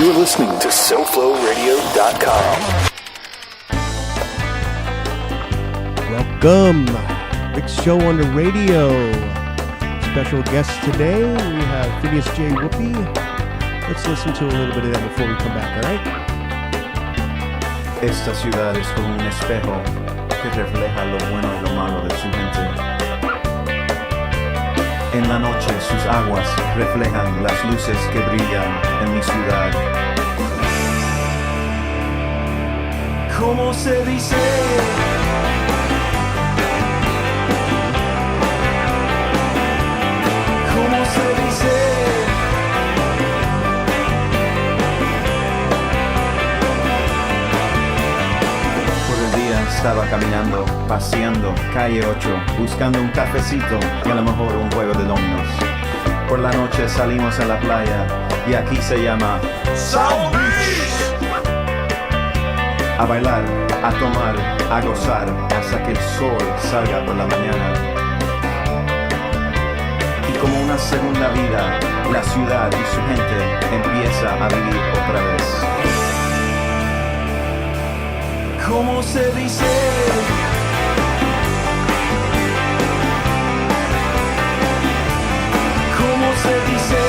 You're listening to SoFloRadio.com. Welcome. Rick's Show on the radio. Special guest today, we have Phineas J. Whoopi. Let's listen to a little bit of that before we come back, all right? Esta ciudad es como un espejo que refleja lo bueno y lo malo de su gente. En la noche sus aguas reflejan las luces que brillan en mi ciudad. ¿Cómo se dice? ¿Cómo se dice? Por el día estaba caminando, paseando, calle 8, buscando un cafecito y a lo mejor un juego de dominos. Por la noche salimos a la playa y aquí se llama South Beach. A bailar, a tomar, a gozar hasta que el sol salga por la mañana. Y como una segunda vida, la ciudad y su gente empieza a vivir otra vez. ¿Cómo se dice? ¿Cómo se dice?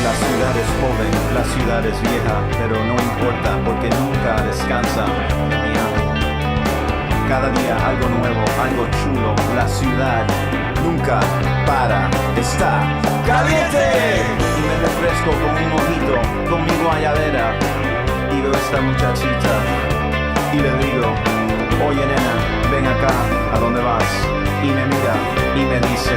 La ciudad es joven, la ciudad es vieja, pero no importa porque nunca descansa, mi amo. Cada día algo nuevo, algo chulo, la ciudad nunca para, está caliente. Y me refresco con un mojito, con mi guayabera, y veo a esta muchachita y le digo, oye nena, ven acá, ¿a dónde vas? Y me mira y me dice,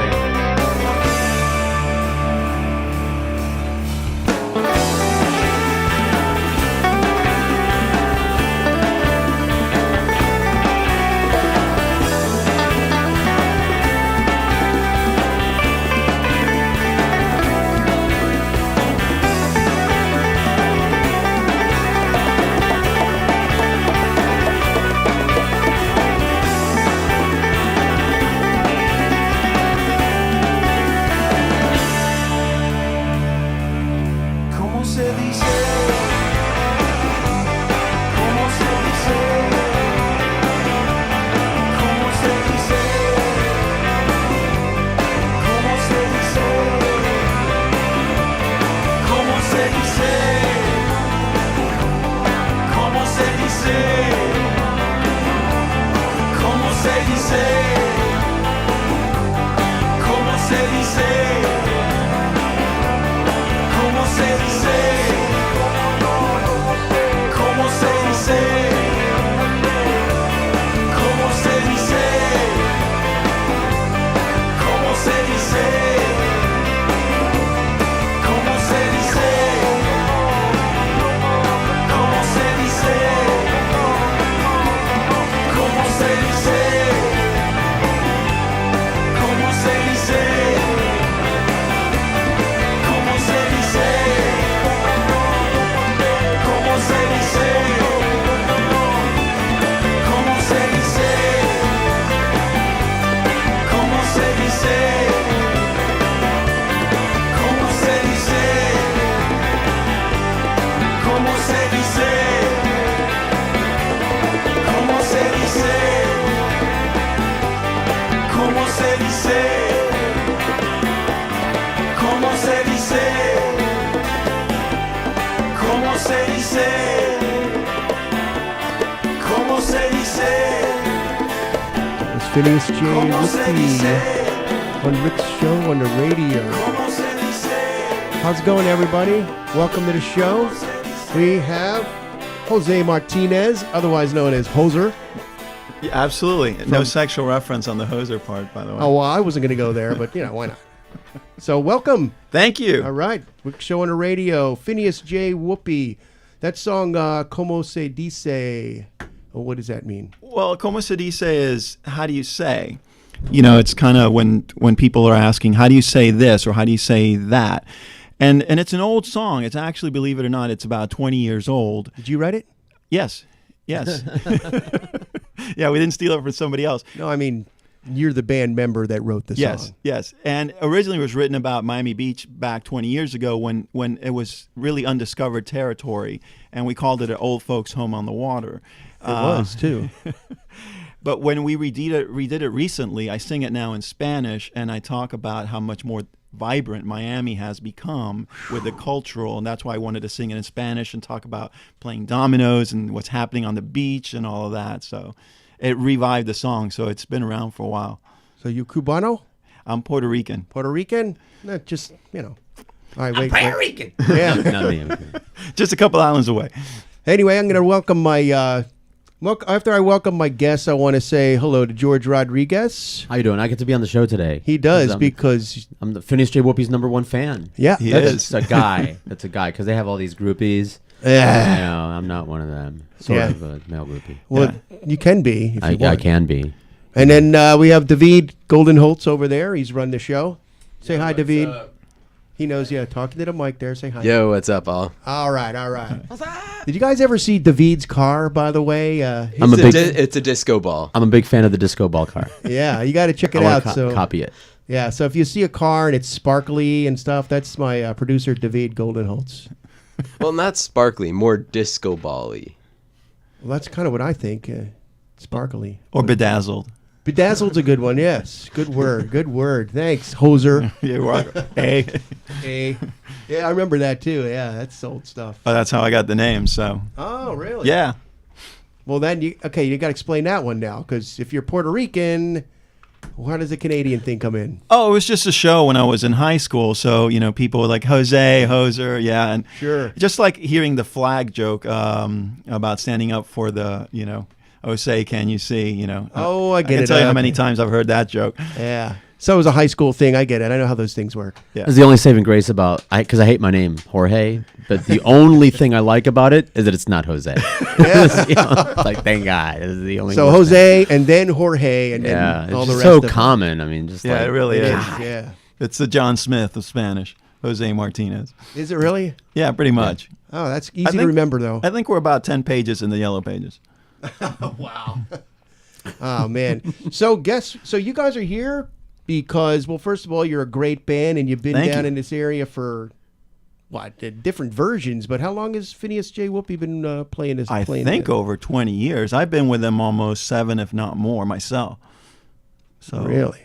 Phineas J. Whoopi on Rick's Show on the radio. How's it going, everybody? Welcome to the show. We have Jose Martinez, otherwise known as Hoser. yeah, absolutely. No sexual reference on the Hoser part, by the way. Oh, well, I wasn't going to go there, but, why not? So, welcome. Thank you. All right. Rick's Show on the radio. Phineas J. Whoopi. That song, Como Se Dice... Well, what does that mean? Well, como se dice is how do you say? It's kind of when people are asking, how do you say this or how do you say that? And it's an old song. It's actually, believe it or not, it's about 20 years old. Did you write it? Yes. Yeah, we didn't steal it from somebody else. No, I mean, You're the band member that wrote the song. Yes. And originally it was written about Miami Beach back 20 years ago when it was really undiscovered territory, and we called it an old folks home on the water. It was, too. But when we redid it recently, I sing it now in Spanish, and I talk about how much more vibrant Miami has become with the cultural, and that's why I wanted to sing it in Spanish and talk about playing dominoes and what's happening on the beach and all of that. So it revived the song, so it's been around for a while. So you Cubano? I'm Puerto Rican. Puerto Rican? Not just, All right, wait. Puerto Rican. Yeah. Just a couple islands away. Anyway, I'm going to welcome my... after I welcome my guests, I want to say hello to George Rodriguez. How you doing? I get to be on the show today. He does because... I'm the Phineas J. Whoopi's #1 fan. Yeah. He That's is. a guy. That's a guy, because they have all these groupies. Yeah. No, I'm not one of them. Sort of a male groupie. Well, you can be if you want. I can be. And then we have David Goldenholtz over there. He's run the show. Say hi, David. He knows, talking to the mic there. Say hi. Yo, what's up, all? All right. Did you guys ever see David's car, by the way? It's a disco ball. I'm a big fan of the disco ball car. Yeah, you got to check it I out. want So to copy it. yeah, so if you see a car and it's sparkly and stuff, that's my producer, David Goldenholtz. Well, not sparkly, more disco ball-y. Well, that's kind of what I think. Sparkly. Or bedazzled. Bedazzled's a good one, yes. Good word. Thanks, hoser. You're welcome. Hey. Hey. Yeah, I remember that too. Yeah, that's old stuff. Oh, that's how I got the name, so. Oh, really? Yeah. Well, then, you got to explain that one now, because if you're Puerto Rican, how does the Canadian thing come in? Oh, it was just a show when I was in high school. So, people were like, Jose, Hoser, yeah. And Sure. just like hearing the flag joke about standing up for the, Jose, can you see, Oh, I get I can it. tell you how Okay. many times I've heard that joke. Yeah. So it was a high school thing. I get it. I know how those things work. Yeah. That's the only saving grace about, because I hate my name, Jorge, but the only thing I like about it is that it's not Jose. It's like, thank God. This is the only So worst thing. Jose, and then Jorge, and Yeah, then all it's the just rest so of common. I mean, just Yeah, like, it really it. is. Yeah. It's the John Smith of Spanish, Jose Martinez. Is it really? Yeah, pretty much. Oh, that's I easy to think- remember, though. I think we're about 10 pages in the yellow pages. Wow. Oh, man. So you guys are here because, well, first of all, you're a great band, and you've been Thank down you. in this area for, different versions, but how long has Phineas J. Whoopi been playing this? I think over 20 years. I've been with them almost 7, if not more, myself. So Really?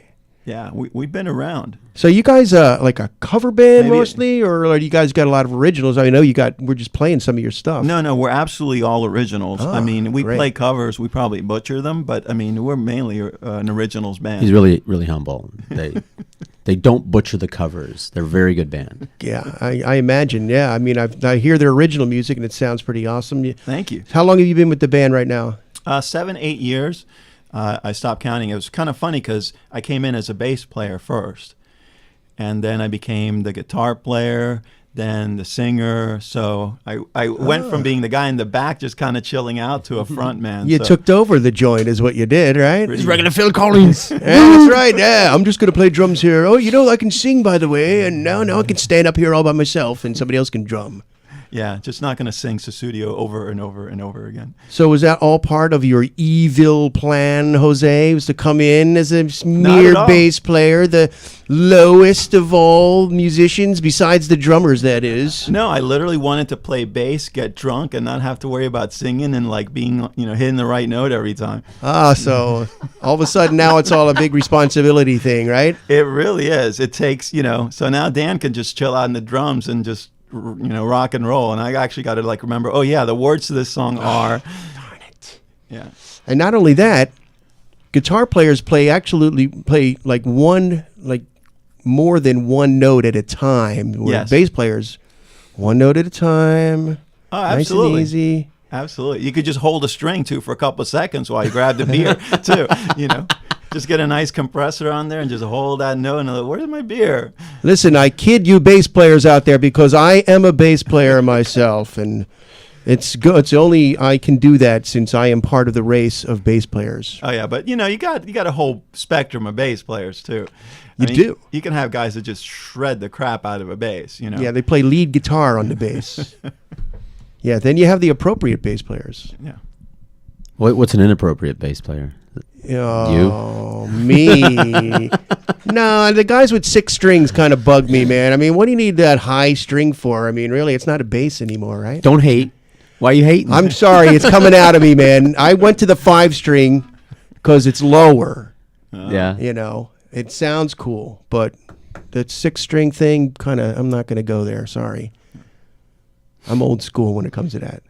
Yeah, we've been around. So you guys like a cover band Maybe- mostly, or you guys got a lot of originals? I know we're just playing some of your stuff. No, we're absolutely all originals. Oh, I mean, we great. play covers. We probably butcher them, but I mean, we're mainly an originals band. He's really, really humble. They don't butcher the covers. They're a very good band. Yeah, I imagine. Yeah, I mean, I hear their original music and it sounds pretty awesome. Thank you. How long have you been with the band right now? 7, 8 years. I stopped counting. It was kind of funny because I came in as a bass player first, and then I became the guitar player, then the singer. So I went from being the guy in the back just kind of chilling out to a front man. You So took over the joint, is what you did, right? Pretty regular Phil Collins. Yeah, that's right. Yeah, I'm just gonna play drums here. Oh, I can sing, by the way, and now I can stand up here all by myself, and somebody else can drum. Yeah, just not going to sing Susudio over and over and over again. So was that all part of your evil plan, Jose? Was to come in as a Not mere at all. bass player, the lowest of all musicians, besides the drummers, that is. No, I literally wanted to play bass, get drunk, and not have to worry about singing and like being, hitting the right note every time. Ah, so all of a sudden now it's all a big responsibility thing, right? It really is. It takes, so now Dan can just chill out in the drums and just, rock and roll. And I actually got to remember, oh yeah, the words to this song are. Darn it. Yeah. And not only that, guitar players play more than one note at a time. Where Yes. bass players, one note at a time. Oh, Nice absolutely. and easy. Absolutely. You could just hold a string too for a couple of seconds while you grab the beer too, Just get a nice compressor on there and just hold that note and where's my beer? Listen, I kid you bass players out there because I am a bass player myself, and it's good. It's only I can do that since I am part of the race of bass players. Oh yeah, but you got a whole spectrum of bass players too. You do. You can have guys that just shred the crap out of a bass, Yeah, they play lead guitar on the bass. Yeah, then you have the appropriate bass players. Yeah. What's an inappropriate bass player? Oh, me. No, the guys with 6 strings kind of bug me, man. I mean, what do you need that high string for? I mean, really, it's not a bass anymore, right? Don't hate. Why are you hating? I'm sorry, it's coming out of me, man. I went to the 5 string because it's lower. Yeah. You know, it sounds cool, but the 6 string thing, kind of, I'm not going to go there. Sorry. I'm old school when it comes to that.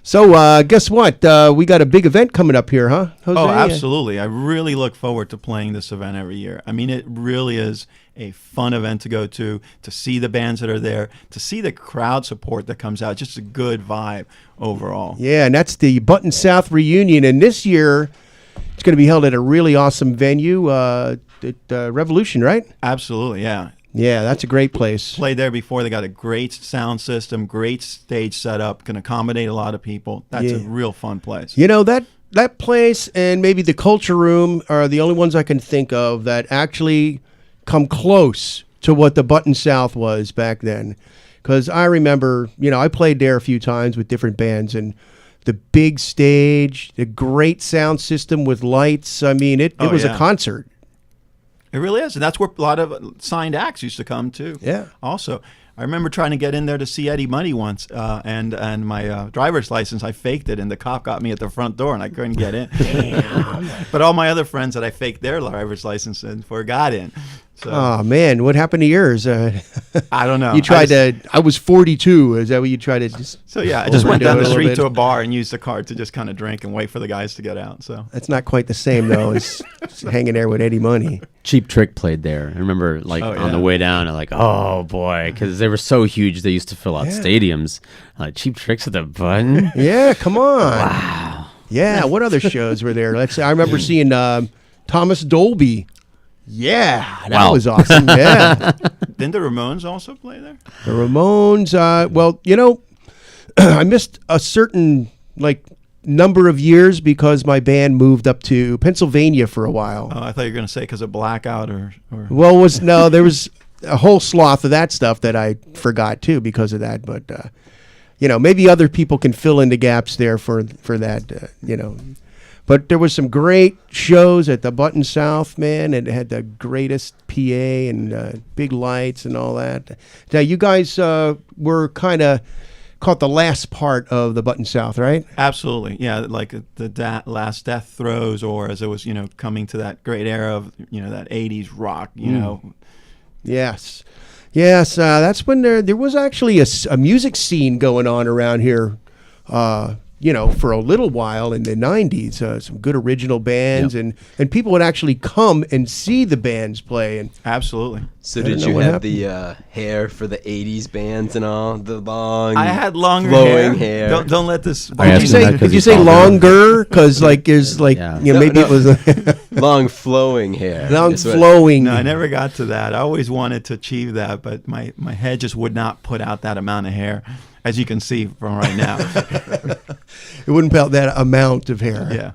So, guess what? We got a big event coming up here, huh, Jose? Oh, absolutely. I really look forward to playing this event every year. I mean, it really is a fun event to go to see the bands that are there, to see the crowd support that comes out. Just a good vibe overall. Yeah, and that's the Button South reunion. And this year, it's going to be held at a really awesome venue, at Revolution, right? Absolutely, yeah. Yeah, that's a great place. Played there before. They got a great sound system, great stage setup, can accommodate a lot of people. That's a real fun place. You know, that place and maybe the Culture Room are the only ones I can think of that actually come close to what the Button South was back then. Because I remember, you know, I played there a few times with different bands, and the big stage, the great sound system with lights. I mean, it was a concert. It really is. And that's where a lot of signed acts used to come, too. Yeah. Also, I remember trying to get in there to see Eddie Money once, and my driver's license, I faked it, and the cop got me at the front door, and I couldn't get in. But all my other friends that I faked their driver's license and got in. So, oh, man, what happened to yours? I don't know. You tried I was 42. Is that what you tried to just... So, yeah, I just went down the overdo it a street little to bit? a bar and used the card to just kind of drink and wait for the guys to get out. So That's not quite the same, though, as hanging there with Eddie Money. Cheap Trick played there. I remember, like, on the way down, I'm like, oh, boy, because they were so huge, they used to fill out stadiums. Cheap Tricks at the Button? Yeah, come on. Wow. Yeah, what other shows were there? I remember seeing Thomas Dolby. Yeah, that was awesome. Yeah. Didn't the Ramones also play there? The Ramones, well, you know, I missed a certain, number of years because my band moved up to Pennsylvania for a while. Oh, I thought you were going to say because of blackout or... Well, there was a whole sloth of that stuff that I forgot, too, because of that. But, you know, maybe other people can fill in the gaps there for that, you know. But there was some great shows at the Button South, man. It had the greatest PA and big lights and all that. Now, you guys were kind of caught the last part of the Button South, right? Absolutely, yeah. Like the last Death Throes, or as it was, coming to that great era of, that '80s rock, know. Yes. That's when there was actually a music scene going on around here. For a little while in the 90s, some good original bands, and people would actually come and see the bands play. And absolutely. So did you have the hair for the 80s bands and all? The long, I had longer flowing hair. Don't let this... Did you say longer? Because maybe it was... long flowing hair. Long flowing. No, I never got to that. I always wanted to achieve that, but my head just would not put out that amount of hair, as you can see from right now. It wouldn't put out that amount of hair. Yeah.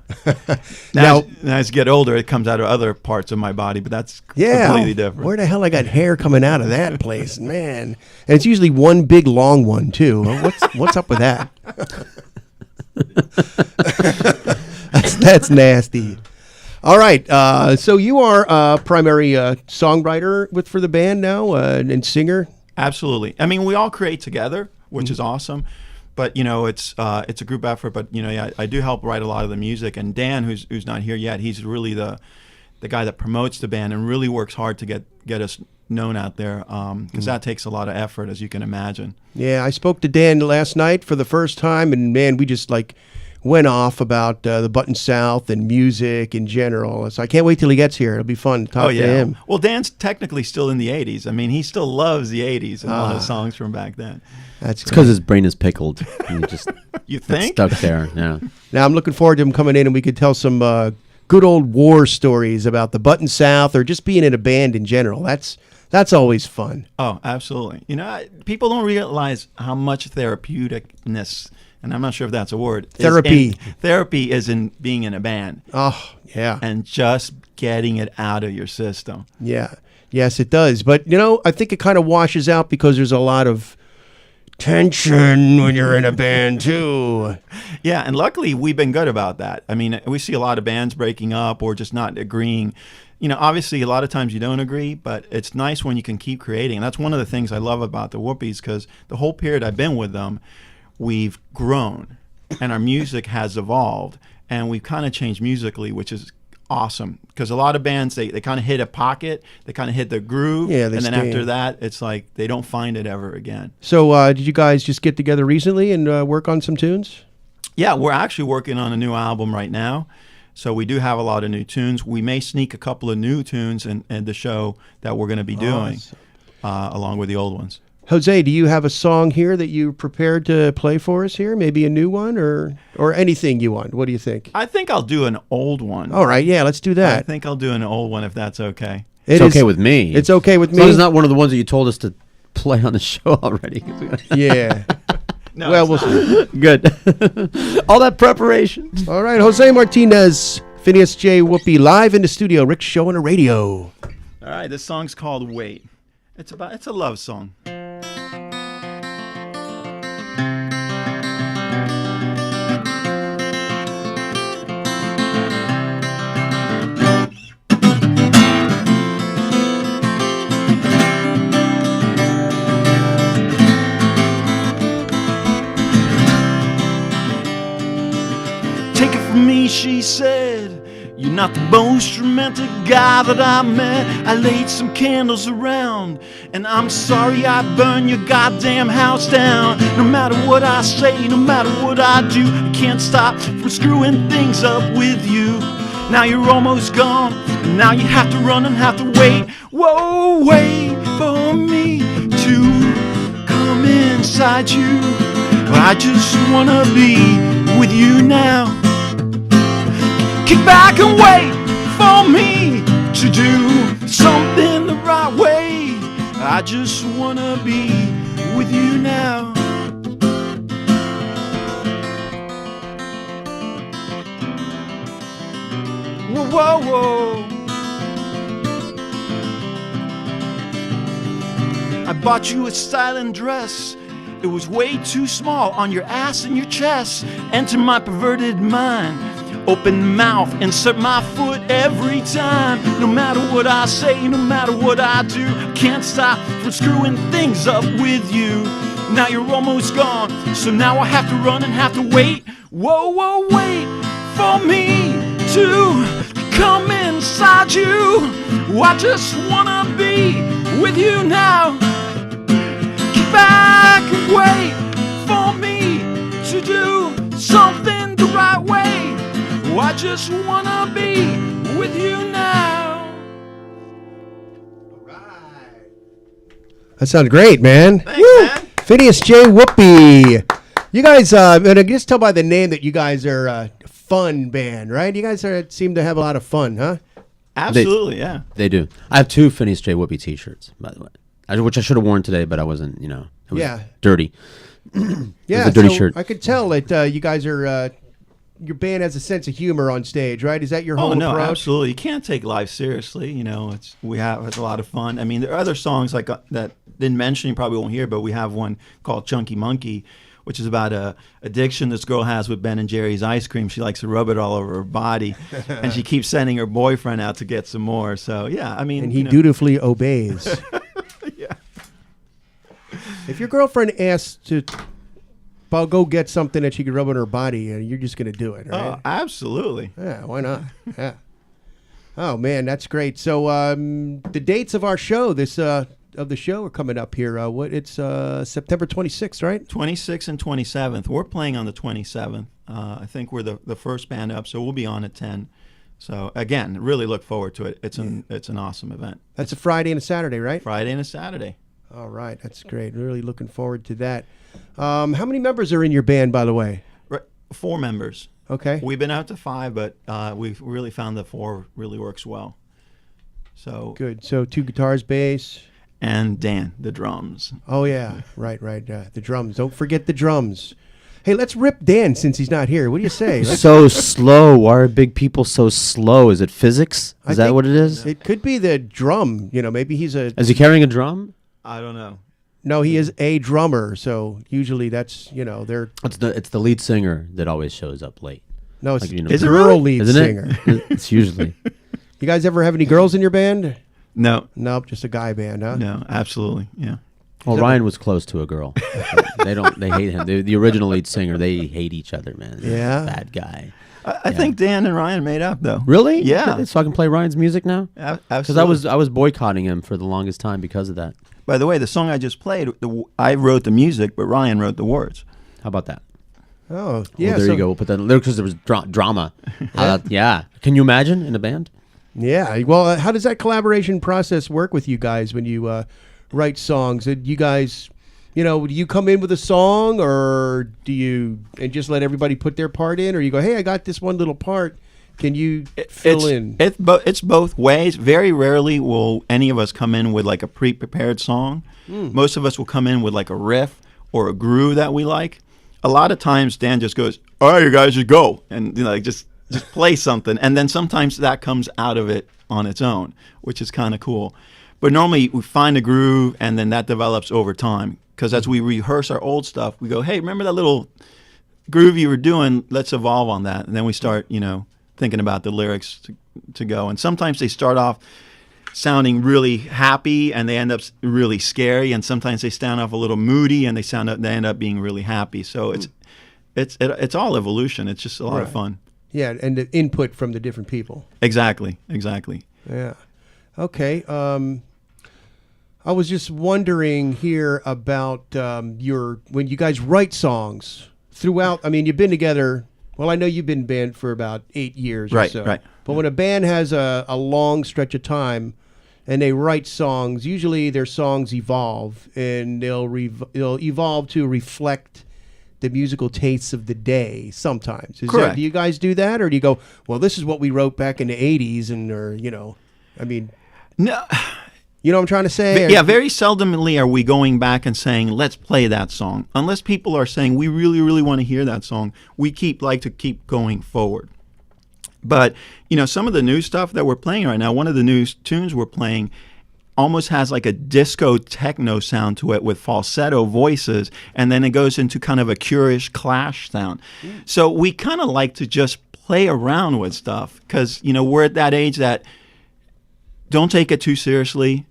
Now, as you get older, it comes out of other parts of my body, but that's completely different. Where the hell I got hair coming out of that place, man? And it's usually one big long one too. What's up with that? That's nasty. All right, so you are a primary songwriter for the band now and singer. Absolutely. I mean, we all create together, which is awesome. But it's a group effort. But I do help write a lot of the music. And Dan, who's not here yet, he's really the guy that promotes the band and really works hard to get us known out there. Because that takes a lot of effort, as you can imagine. Yeah, I spoke to Dan last night for the first time, and man, we just went off about the Button South and music in general. So I can't wait till he gets here. It'll be fun to talk to him. Well, Dan's technically still in the 80s. I mean, he still loves the 80s and all the songs from back then. It's because his brain is pickled. And just you think? Stuck there, yeah. Now I'm looking forward to him coming in and we could tell some good old war stories about the Button South or just being in a band in general. That's always fun. Oh, absolutely. People don't realize how much therapeuticness, and I'm not sure if that's a word. Therapy is in being in a band. Oh, yeah. And just getting it out of your system. Yeah. Yes, it does. But, I think it kind of washes out because there's a lot of tension when you're in a band too. Yeah, and luckily we've been good about that. I mean, we see a lot of bands breaking up or just not agreeing. You know, obviously a lot of times you don't agree, but it's nice when you can keep creating. And that's one of the things I love about the Whoopies, because the whole period I've been with them, we've grown and our music has evolved, and we've kind of changed musically, which is awesome, because a lot of bands, they kind of hit a pocket, they kind of hit the groove, Yeah, and they then stay after in. that it's like they don't find it ever again. So did you guys just get together recently and work on some tunes? Yeah, we're actually working on a new album right now. So we do have a lot of new tunes. We may sneak a couple of new tunes in the show that we're going to be doing along with the old ones. Jose, do you have a song here that you prepared to play for us here? Maybe a new one or anything you want? What do you think? I think I'll do an old one. All right, yeah, let's do I that. think I'll do an old one if that's okay. It It's is- okay with me. It's okay with As long me. as it's not one of the ones that you told us to play on the show already. Yeah. No, Well, it's we'll not. see. Good. All that preparation. All right, Jose Martinez, Phineas J. Whoopi, live in the studio. Rick's Show on the radio. All right, this song's called Wait. It's a love song. Take it from me, she said, you're not the most romantic guy that I met. I laid some candles around, and I'm sorry I burned your goddamn house down. No matter what I say, no matter what I do, I can't stop from screwing things up with you. Now you're almost gone, and now you have to run and have to wait. Whoa, wait for me to come inside you. I just wanna be with you now. Kick back and wait for me to do something the right way. I just wanna be with you now. Whoa, whoa, whoa. I bought you a styling dress. It was way too small on your ass and your chest. Enter my perverted mind. Open mouth, insert my foot every time. No matter what I say, no matter what I do, I can't stop from screwing things up with you. Now you're almost gone, so now I have to run and have to wait. Whoa, whoa, wait for me to come inside you. I just wanna be with you now. Get back and wait for me to do something the right way. I just wanna be with you now. That sounds great, man. Thanks, man. Phineas J. Whoopi. You guys, and I can just tell by the name that you guys are a fun band, right? You guys seem to have a lot of fun, huh? Absolutely, yeah. They do. I have 2 Phineas J. Whoopi T-shirts, by the way, which I should have worn today, but I wasn't. It was Yeah. dirty. Yeah, a dirty so shirt. I could tell that you guys are. Your band has a sense of humor on stage, right? Is that your whole Oh no, approach? absolutely. You can't take life seriously. It's a lot of fun. I mean, there are other songs like that didn't mention. You probably won't hear, but we have one called Chunky Monkey, which is about a addiction this girl has with Ben and Jerry's ice cream. She likes to rub it all over her body, and she keeps sending her boyfriend out to get some more. So yeah, I mean, And he dutifully obeys. Yeah. If your girlfriend asks to go get something that she could rub on her body, you're just going to do it, right? Oh, absolutely. Yeah, why not? Yeah. Oh man, that's great. So the dates of our show, of the show are coming up here. It's September 26th, right? 26th and 27th. We're playing on the 27th. I think we're the first band up, so we'll be on at 10. So again, really look forward to it. It's an awesome event. That's a Friday and a Saturday, right? Friday and a Saturday. All right, that's great. Really looking forward to that. How many members are in your band, by the way? 4 members. Okay. We've been out to 5, but we've really found that 4 really works well. So Good. So 2 guitars, bass. and Dan, the drums. Oh yeah, right. The drums. Don't forget the drums. Hey, let's rip Dan since he's not here. What do you say? So slow. Why are big people so slow? Is it physics? I Is that think what it is? It could be the drum. Maybe he's a. Is he carrying a drum? I don't know. No, he is a drummer. So usually that's they're It's the lead singer that always shows up late. no, it's Like, you know, Is it girl really? lead Isn't singer. it? It's usually. You guys ever have any girls in your band? No, Nope, just a guy band, huh? no, absolutely, yeah. Well, Ryan was close to a girl. They hate him. The original lead singer, they hate each other, man. Yeah? Bad guy. I think Dan and Ryan made up though. Really? Yeah. So I can play Ryan's music now? Because Absolutely. I was boycotting him for the longest time because of that. By the way, the song I just played, I wrote the music, but Ryan wrote the words. How about that? Oh, yeah. Well, there so- you go. We'll put that in there because there was drama. Yeah. Can you imagine in a band? Yeah. Well, how does that collaboration process work with you guys when you write songs? And you guys, do you come in with a song, or do you and just let everybody put their part in, or you go, hey, I got this one little part. Can you fill in? It's both ways. Very rarely will any of us come in with like a pre-prepared song. Most of us will come in with like a riff or a groove that we like. A lot of times Dan just goes, all right, you guys just go. And like just play something. And then sometimes that comes out of it on its own, which is kind of cool. But normally we find a groove and then that develops over time. Because as we rehearse our old stuff, we go, hey, remember that little groove you were doing? Let's evolve on that. And then we start, thinking about the lyrics to go. And sometimes they start off sounding really happy and they end up really scary. And sometimes they sound off a little moody and they end up being really happy. So it's all evolution. It's just a lot of fun. Yeah, and the input from the different people. Exactly. Yeah. Okay. I was just wondering here about when you guys write songs throughout. I mean, you've been together. Well, I know you've been band for about 8 years or so. Right. But when a band has a long stretch of time and they write songs, usually their songs evolve, and they'll evolve to reflect the musical tastes of the day sometimes. Correct. Do you guys do that, or do you go, well, this is what we wrote back in the 80s, I mean... No. You know what I'm trying to say? Yeah, very seldomly are we going back and saying, let's play that song. Unless people are saying, we really, really want to hear that song, we like to keep going forward. But, some of the new stuff that we're playing right now, one of the new tunes we're playing almost has like a disco techno sound to it with falsetto voices, and then it goes into kind of a Cure-ish Clash sound. So we kind of like to just play around with stuff because, we're at that age that don't take it too seriously.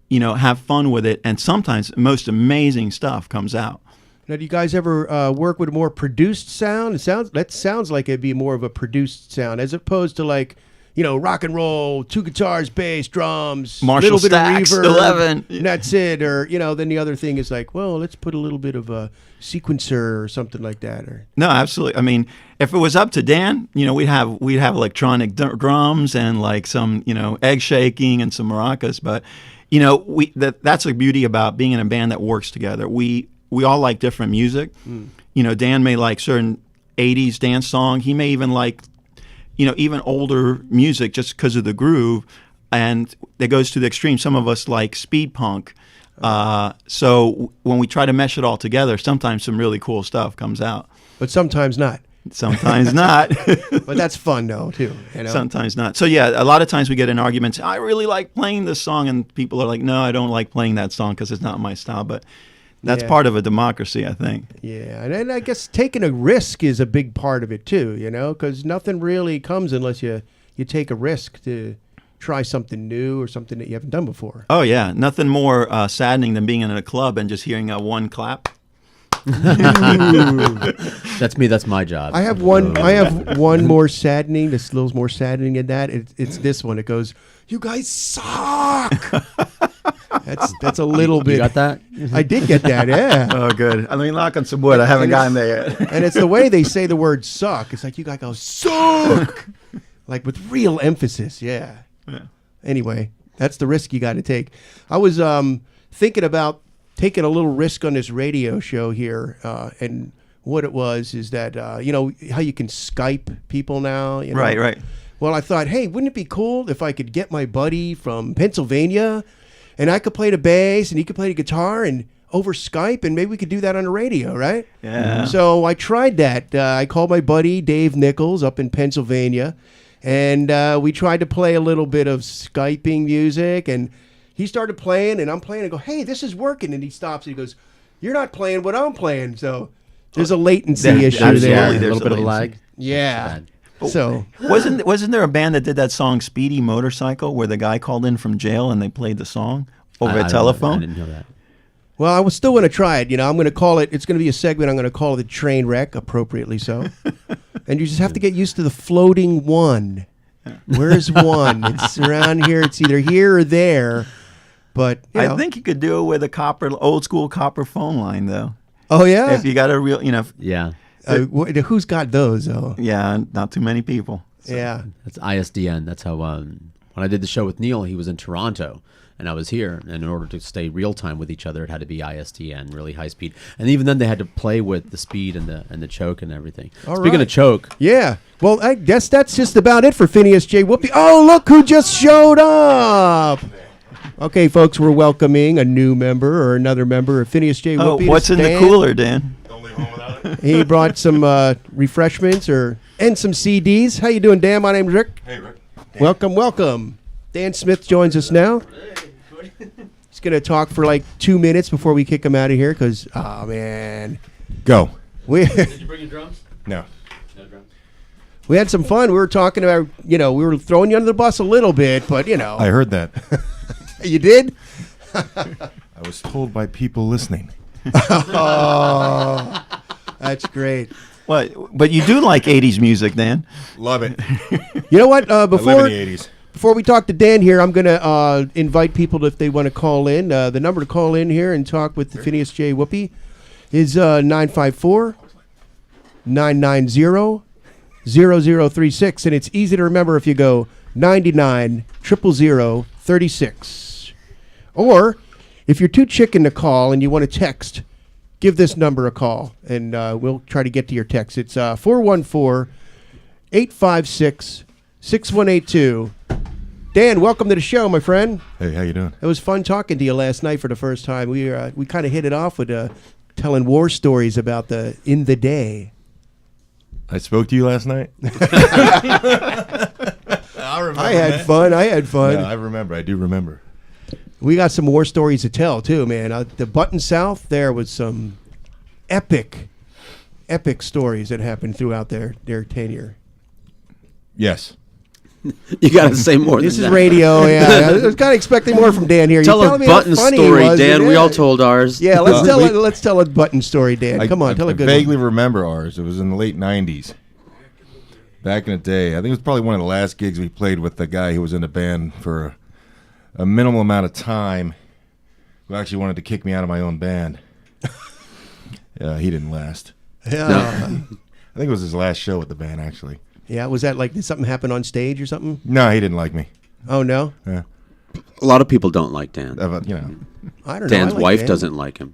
Have fun with it, and sometimes the most amazing stuff comes out. Now, do you guys ever work with a more produced sound? That sounds like it'd be more of a produced sound, as opposed to like, rock and roll, 2 guitars, bass, drums, Marshall little bit Stacks, of reverb, 11. and that's it. Or then the other thing is like, well, let's put a little bit of a sequencer or something like that. Or No, absolutely. I mean, if it was up to Dan, we'd have electronic drums and like some egg shaking and some maracas, but. That's the beauty about being in a band that works together. We all like different music. Dan may like certain 80s dance song. He may even like, even older music just because of the groove. And it goes to the extreme. Some of us like speed punk. So when we try to mesh it all together, sometimes some really cool stuff comes out. but sometimes not. Sometimes not. But that's fun though too. Sometimes not. So yeah, a lot of times we get in arguments. I really like playing this song, and people are like, "No, I don't like playing that song because it's not my style." But that's Yeah. part of a democracy, I think. Yeah, and I guess taking a risk is a big part of it too. Because nothing really comes unless you take a risk to try something new or something that you haven't done before. Oh yeah, nothing more saddening than being in a club and just hearing a one clap. That's me. That's my job. I have one more saddening. This little more saddening in that. It's this one. It goes, "You guys suck." That's a little bit. You got that? I did get that. Yeah. Oh, good. Let me knock on some wood. I haven't gotten there yet. And it's the way they say the word "suck." It's like you guys go "suck," like with real emphasis. Yeah. Anyway, that's the risk you got to take. I was thinking about taking a little risk on this radio show here, and what it was is that how you can Skype people now. Right. Well, I thought, hey, wouldn't it be cool if I could get my buddy from Pennsylvania, and I could play the bass and he could play the guitar, and over Skype, and maybe we could do that on the radio, right? Yeah. So I tried that. I called my buddy Dave Nichols up in Pennsylvania, and we tried to play a little bit of Skyping music, and he started playing, and I'm playing. I go, hey, this is working. And he stops, and he goes, you're not playing what I'm playing. So there's a latency issue absolutely, there. a there's little bit of latency. lag. Yeah. So Wasn't there a band that did that song "Speedy Motorcycle" where the guy called in from jail and they played the song over I a don't know. telephone? I didn't know that. well, I was still going to try it. I'm going to call it. It's going to be a segment. I'm going to call it the train wreck, appropriately so. And you just have to get used to the floating one. Where's one? It's around here. It's either here or there. But I think you could do it with a old school copper phone line though. Oh yeah. If you got a real, Yeah. Who's got those though? yeah, not too many people. Yeah. That's ISDN. That's how when I did the show with Neil, he was in Toronto and I was here. And in order to stay real time with each other, it had to be ISDN, really high speed. And even then, they had to play with the speed and the choke and everything. All Speaking right. of choke, Yeah. Well, I guess that's just about it for Phineas J. Whoopi. Oh, look who just showed up. Okay, folks, we're welcoming a new member or another member of Phineas J. Oh, Whoopi. to what's in the stand. cooler, Dan? He brought some refreshments and some CDs. How you doing, Dan? My name's Rick. Hey, Rick. Welcome, welcome. Dan Smith joins us now. He's going to talk for like 2 minutes before we kick him out of here because, oh, man. Go. We you bring your drums? No. No drums. we had some fun. We were talking about, we were throwing you under the bus a little bit, but, I heard that. You did? I was told by people listening. Oh, that's great. What? But you do like '80s music, Dan? Love it. You know what? I live Before in the 80s. before we talk to Dan here, I'm going to invite people if they want to call in. The number to call in here and talk with Phineas J. Whoopi is 954-990-0036. And it's easy to remember if you go 99-000-36. Or if you're too chicken to call and you want to text, give this number a call, and we'll try to get to your text. It's 414-856-6182. Dan, welcome to the show, my friend. Hey, how you doing? It was fun talking to you last night for the first time. We kind of hit it off with telling war stories about in the day. I spoke to you last night? I remember. I had fun. Yeah, I remember. I do remember. We got some war stories to tell, too, man. The Button South, there was some epic stories that happened throughout their tenure. Yes. You got to say more This than is that. radio, yeah. I was kind of expecting more from Dan here. Tell You a telling me how Button funny he story, was, Dan. and We yeah. all told ours. Yeah, let's tell a Button story, Dan. Come on, tell a good I vaguely one. remember ours. It was in the late 90s. Back in the day. I think it was probably one of the last gigs we played with the guy who was in the band for a minimal amount of time, who actually wanted to kick me out of my own band. He didn't last. Yeah. I think it was his last show with the band, actually. Yeah, was that like, did something happen on stage or something? No, he didn't like me. Oh, no? Yeah. A lot of people don't like Dan. You know. I don't know. Dan's I like wife Dan. doesn't like him.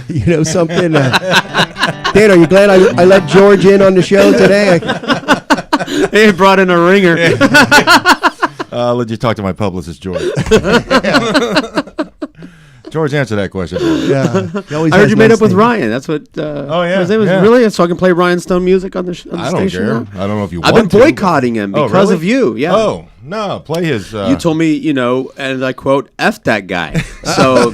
You know something? Dan, are you glad I let George in on the show today? They brought in a ringer. I'll let you talk to my publicist, George. George, answer that question. Yeah. He always I heard has you made nice up with things. Ryan. That's what. yeah, His name was yeah. really. So I can play Ryan Stone music on the, on the I don't station. care. now? I don't know if you I've want been to. boycotting him Oh, because really? of you. Yeah. Oh, no. Play his... You told me, and I quote, "F that guy." So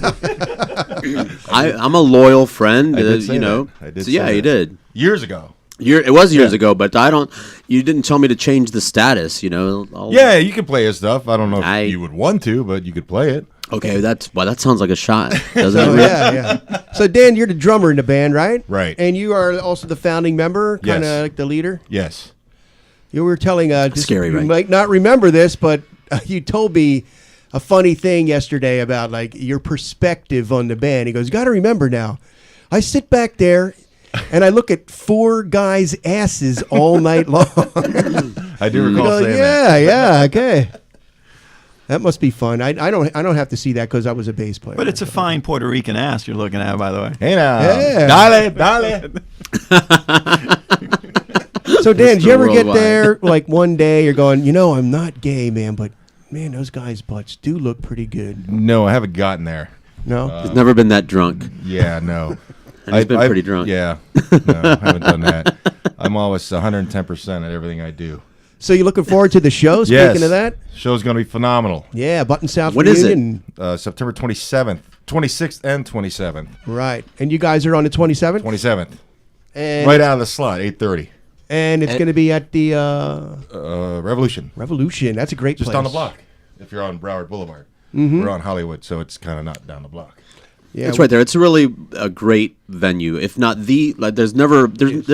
I'm a loyal friend. I did say that. I did So, yeah, say you that. did. years ago. It was years ago, but I don't. You didn't tell me to change the status. Yeah, you can play his stuff. I don't know if you would want to, but you could play it. Okay, that sounds like a shot, doesn't Oh, it? yeah. So, Dan, you're the drummer in the band, right? Right. And you are also the founding member, kind of Yes. like the leader? Yes. You were telling Scary, you right? might not remember this, but you told me a funny thing yesterday about like your perspective on the band. He goes, "You got to remember now, I sit back there and I look at four guys' asses all night long." I do recall Go, saying that. yeah, okay. That must be fun. I don't have to see that because I was a bass player. But it's a fine Puerto Rican ass you're looking at, by the way. Hey now. Yeah. Dale. So, Dan, did you Mr. ever get Worldwide. there like one day you're going, I'm not gay, man, but man, those guys' butts do look pretty good. No, I haven't gotten there. No? He's never been that drunk. Yeah, no. And he's been I've- pretty drunk. Yeah. No, I haven't done that. I'm always 110% at everything I do. So you looking forward to the show? Yes. Speaking of that, Show's going to be phenomenal. yeah, Button South When is it? reunion. September 27th, 26th, and 27th. Right, and you guys are on the 27th, 27th. and Right out of the slot, 8:30. and it's going to be at the Revolution. Revolution. That's a great Just place. down the block. If you're on Broward Boulevard. We're on Hollywood, so it's kind of not down the block. Yeah, It's right there. It's really a great venue. If not the, like, there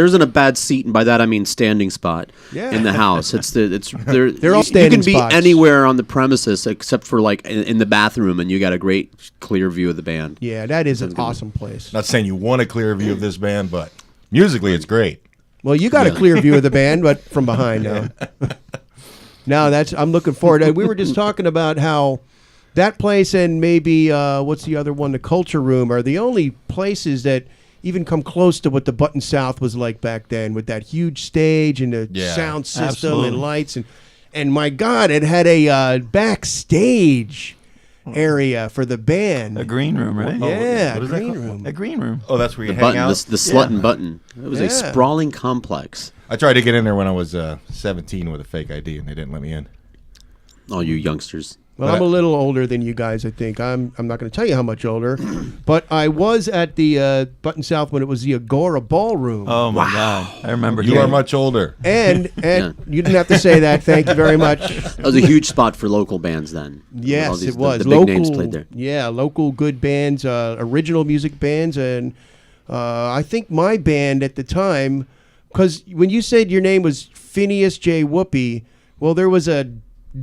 isn't a bad seat, and by that I mean standing spot Yeah. in the house. They're all standing You can be spots. anywhere on the premises except for like in the bathroom, and you got a great clear view of the band. Yeah, that is an awesome place. Not saying you want a clear view of this band, but musically it's great. Well, you got a clear view of the band, but from behind now. No, I'm looking forward. We were just talking about how that place and maybe what's the other one, the Culture Room, are the only places that even come close to what the Button South was like back then, with that huge stage and the Yeah, sound system absolutely. and lights and my God, it had a backstage area for the band. A green room, right? Yeah, what is that green called? room. A green room. Oh, that's where you The hang button, out? the slut and button. It was Yeah. a sprawling complex. I tried to get in there when I was 17 with a fake ID, and they didn't let me in. All you youngsters. Well, I'm a little older than you guys, I think. I'm not going to tell you how much older, but I was at the Button South when it was the Agora Ballroom. Oh my God! I remember. You are much older. And you didn't have to say that. Thank you very much. That was a huge spot for local bands then. All Yes, these- it was. The big local, names played there. Yeah, local good bands, original music bands, and I think my band at the time, because when you said your name was Phineas J. Whoopi, well, there was a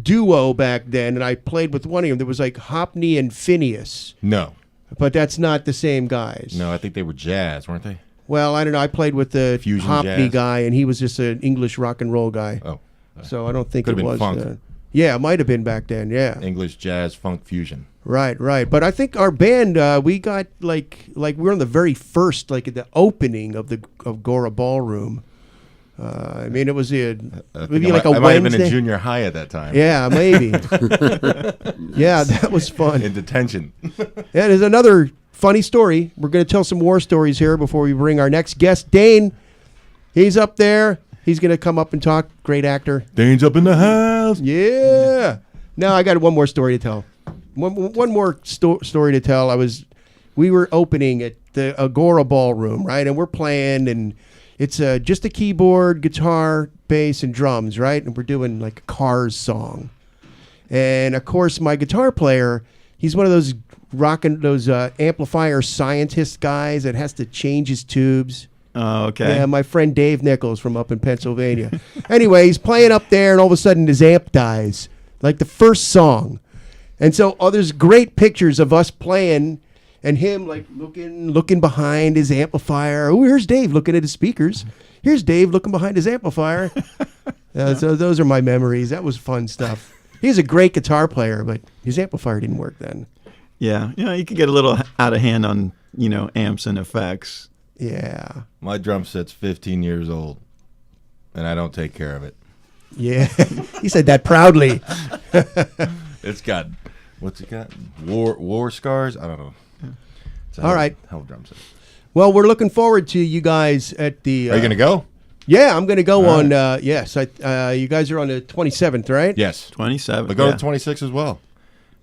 duo back then, and I played with one of them. There was like Hopney and Phineas, No. but that's not the same guys. No, I think they were jazz, weren't they? Well, I don't know. I played with the Fusion Hopney jazz. guy, and he was just an English rock and roll guy. Oh. So I don't think Could've it been was. funk. Yeah, it might have been back then. Yeah. English jazz funk fusion. Right, right. But I think our band, we got like we were on the very first, like at the opening of Gora Ballroom. I mean, it was maybe like a I might have been Wednesday. in junior high at that time. Yeah, maybe. Yeah, that was fun. In detention. Yeah, there's another funny story. We're going to tell some war stories here before we bring our next guest, Dane. He's up there. He's going to come up and talk. Great actor. Dane's up in the house. Yeah. Now I got one more story to tell. One more story to tell. We were opening at the Agora Ballroom, right? And we're playing, and it's just a keyboard, guitar, bass, and drums, right? And we're doing like a Cars song. And of course, my guitar player, he's one of those amplifier scientist guys that has to change his tubes. Oh, okay. Yeah, my friend Dave Nichols from up in Pennsylvania. Anyway, he's playing up there, and all of a sudden his amp dies, like the first song. And so there's great pictures of us playing and him like looking behind his amplifier. Oh, here's Dave looking at his speakers. Here's Dave looking behind his amplifier. So those are my memories. That was fun stuff. He's a great guitar player, but his amplifier didn't work then. Yeah, you can get a little out of hand on amps and effects. Yeah. My drum set's 15 years old, and I don't take care of it. Yeah. He said that proudly. It's got, what's it got? War scars? I don't know. It's a All right. hell of a drum set. Well, we're looking forward to you guys at the... Are you going to go? Yeah, I'm going to go All on. right. Yes, you guys are on the 27th, right? Yes. 27. But go yeah. to 26 as well.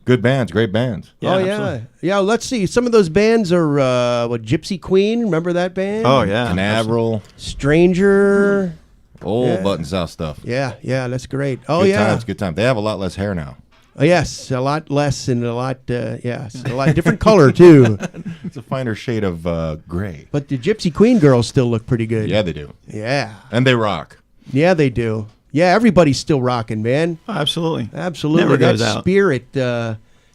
Good bands, great bands. Yeah, oh absolutely. yeah. Let's see. Some of those bands are Gypsy Queen. Remember that band? Oh yeah. Canaveral, Stranger. old Yeah. Button South stuff. Yeah, that's great. Oh Good yeah. times, good times. They have a lot less hair now. Oh, yes, a lot less and a lot. Yes, a lot different color too. It's a finer shade of gray. But the Gypsy Queen girls still look pretty good. Yeah, they do. Yeah. And they rock. Yeah, they do. Yeah, everybody's still rocking, man. Oh, absolutely. Absolutely. Never that goes out. spirit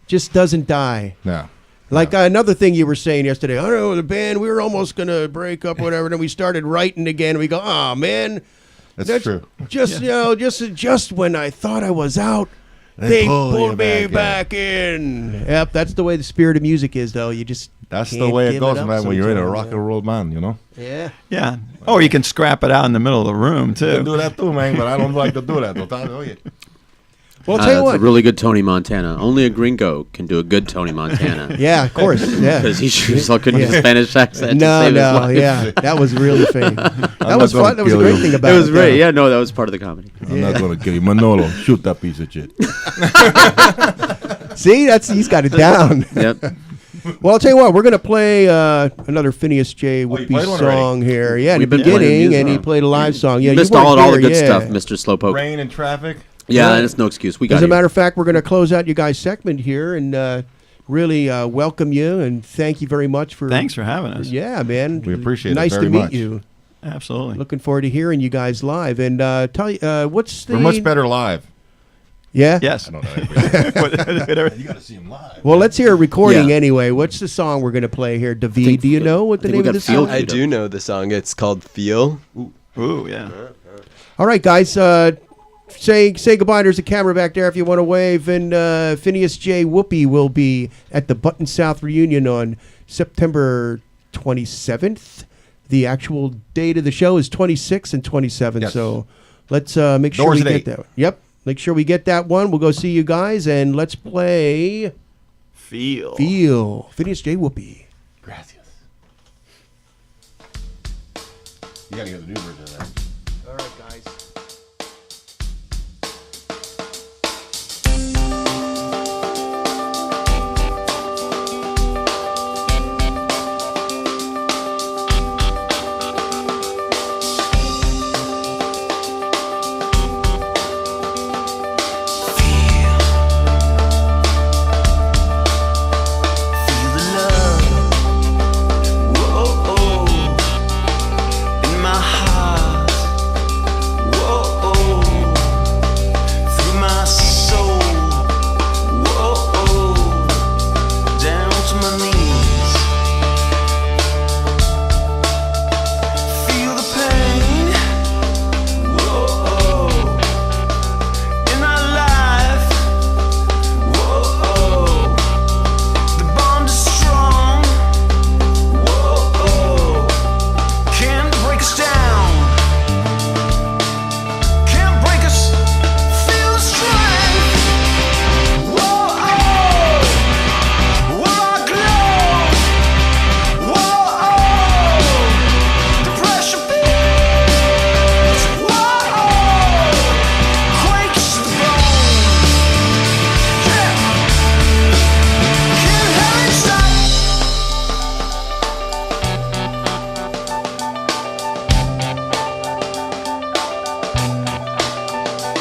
just doesn't die. No. Like another thing you were saying yesterday, I don't know, the band, we were almost going to break up, whatever, then we started writing again. We go, oh, man. That's true. Just, just when I thought I was out, they pulled me back in. Yep, that's the way the spirit of music is, though. You just That's the can't way it give goes, up man, when you're in a sometimes, rock and roll band, you know? Yeah. Yeah. Or you can scrap it out in the middle of the room I too. do that too, man, but I don't like to do that. Don't I? Well, I'll tell you That's what. a really good Tony Montana. Only a gringo can do a good Tony Montana. Yeah, of course. Yeah. Because he sure couldn't do Yeah. a Spanish accent. No, to save his no, life. yeah, that was really funny. That was not fun. That gonna was a kill great you. thing about It it. was great. Yeah, no, that was part of the comedy. I'm not going to kill you. Manolo, shoot that piece of shit. See, he's got it down. Yep. Well, I'll tell you what, we're going to play another Phineas J. Whoopi played one song here. Yeah, in the We've been playing beginning, music. and he played a live song. Yeah, You missed weren't all the here, good yeah. stuff, Mr. Slowpoke. Rain and traffic. Yeah, and it's no excuse. We got As a you. matter of fact, we're going to close out you guys' segment here and really welcome you and thank you very much for. Thanks for having us. Yeah, man. We appreciate it nice very to meet much. you. Absolutely. Looking forward to hearing you guys live. And tell you, what's the. We're much better live. Yeah? Yes. I don't know. Whatever. You got to see him live. Well, let's hear a recording Yeah. anyway. What's the song we're going to play here? David, think- do you know what the I think name we of the got Feel song I is? do know the song. It's called Feel. Ooh, yeah. All right, guys. Say goodbye. There's a camera back there if you want to wave. And Phineas J. Whoopi will be at the Button South reunion on September 27th. The actual date of the show is 26th and 27th. Yes. So let's make sure Doors we at get 8. that. Yep. Make sure we get that one. We'll go see you guys and let's play Feel. Phineas J. Whoopi. Gracias. You got to hear the new version of that. All right, guys. Feel the love, whoa, in my heart, whoa, through my soul, whoa, down to my knees. Feel the pain, whoa, in our life, whoa. The bond is strong. Whoa, can't break us down. Can't break us. Feel the strength. Whoa, our glow. Whoa, the pressure builds. Whoa, quakes to the bone. Yeah. Can't have it stop.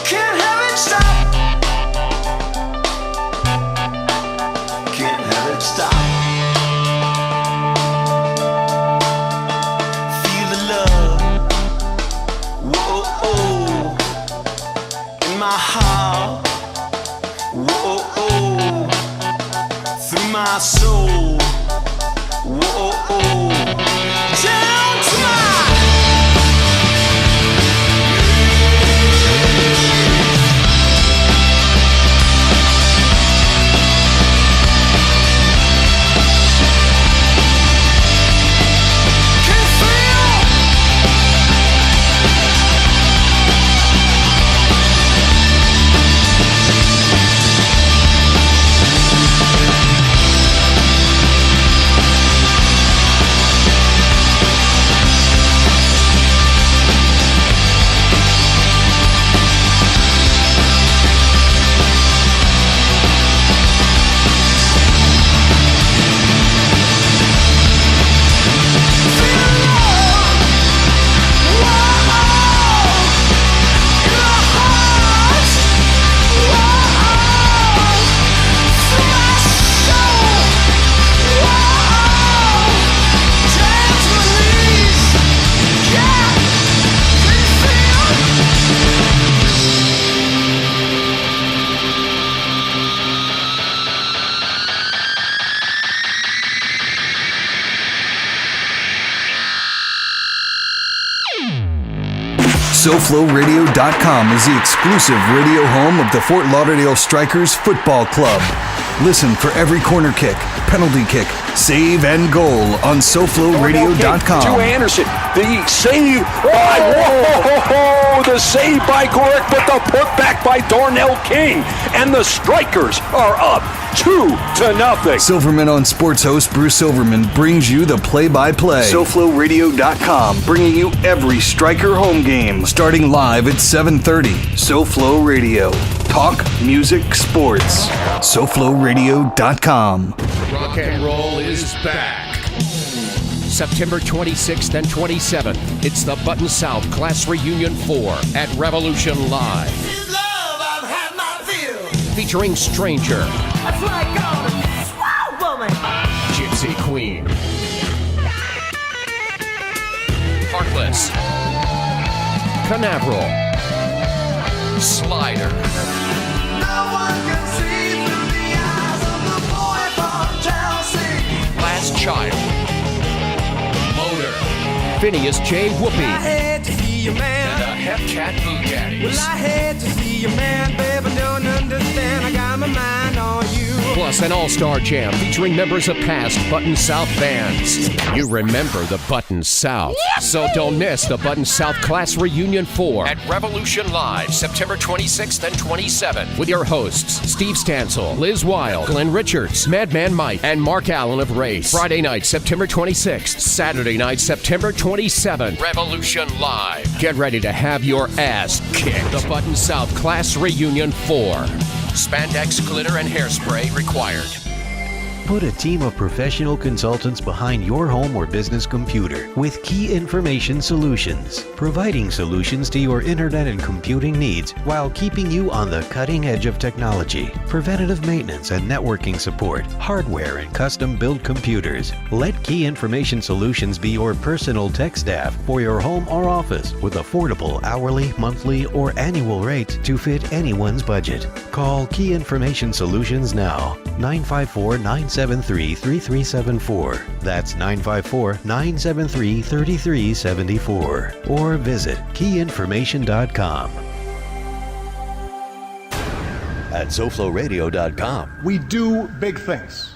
Can't have it stop. Can't have it stop. Feel the love. Whoa, in my heart. Whoa, through my soul. Whoa, down to my. Can feel. SoFloRadio.com is the exclusive radio home of the Fort Lauderdale Strikers Football Club. Listen for every corner kick, penalty kick, save, and goal on SoFloRadio.com. To Anderson, the save. Oh, Oh, the save by Gorick, but the putback by Darnell King. And the Strikers are up 2-0. Silverman on Sports host Bruce Silverman brings you the play-by-play. SoFloRadio.com, bringing you every Striker home game, starting live at 7:30. SoFlo Radio. Talk, music, sports. SoFloRadio.com. Rock and roll is back. September 26th and 27th, it's the Button South Class Reunion 4 at Revolution Live. Featuring Stranger, Gypsy Queen, Heartless, Canaveral, Slider, Last Child, Phineas J. Whoopi, and the Hepcat Boogaddies. Well, I hate to see you, man, baby, don't understand. I got my mind on you. Plus an all-star jam featuring members of past Button South bands. You remember the Button South. So don't miss the Button South Class Reunion 4 at Revolution Live, September 26th and 27th, with your hosts, Steve Stansel, Liz Wild, Glenn Richards, Madman Mike, and Mark Allen of Race. Friday night, September 26th, Saturday night, September 27th, Revolution Live. Get ready to have your ass kicked. The Button South Class Reunion 4. Spandex, glitter, and hairspray required. Put a team of professional consultants behind your home or business computer with Key Information Solutions, providing solutions to your internet and computing needs while keeping you on the cutting edge of technology. Preventative maintenance and networking support, hardware and custom-built computers. Let Key Information Solutions be your personal tech staff for your home or office with affordable hourly, monthly, or annual rates to fit anyone's budget. Call Key Information Solutions now, 954-973-3374. That's 954-973-3374. Or visit keyinformation.com. At SoFloRadio.com. We do big things.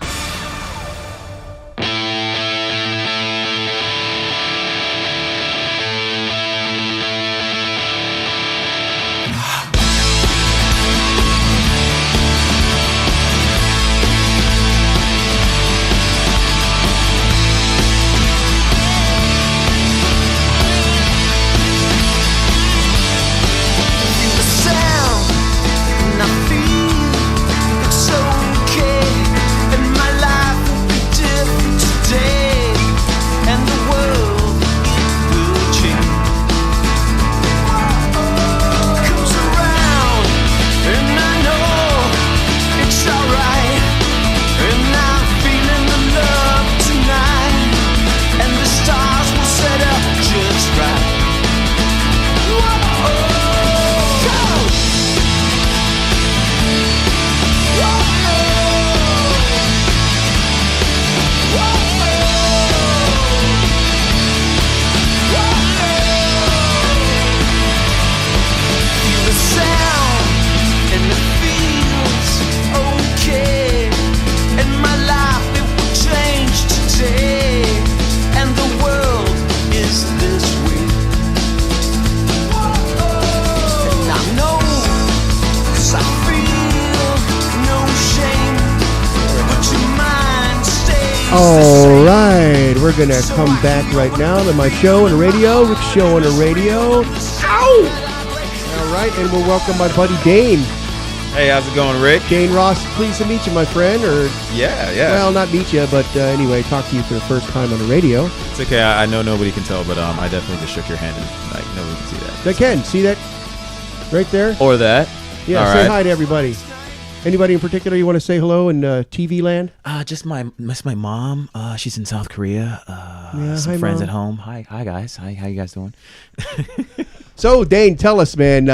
All right, we're going to come back right now to my show on the radio, Rick's Show on the Radio. Ow! All right, and we'll welcome my buddy Dane. Hey, how's it going, Rick? Dane Ross, pleased to meet you, my friend. Or yeah. Well, not meet you, but anyway, talk to you for the first time on the radio. It's okay. I know nobody can tell, but I definitely just shook your hand and like nobody can see that. They can see that right there. Or that. Yeah. All say right. hi to everybody. Anybody in particular you want to say hello in TV land? Just my mom. She's in South Korea. Some hi, friends Mom. at home. Hi guys. Hi, how you guys doing? So, Dane, tell us, man.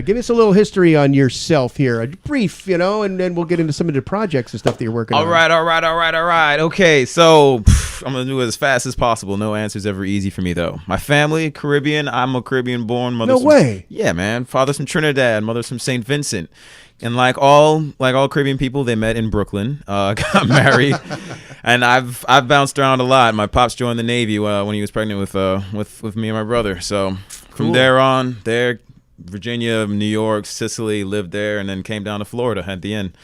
Give us a little history on yourself here, a brief, and then we'll get into some of the projects and stuff that you're working on. All right. Okay, so I'm gonna do it as fast as possible. No answer's ever easy for me though. My family, Caribbean. I'm a Caribbean born. No way. Yeah, man. Father's from Trinidad. Mother's from St. Vincent. And like all Caribbean people, they met in Brooklyn, got married, and I've bounced around a lot. My pops joined the Navy when he was pregnant with me and my brother. So from there on, Virginia, New York, Sicily, lived there, and then came down to Florida at the end.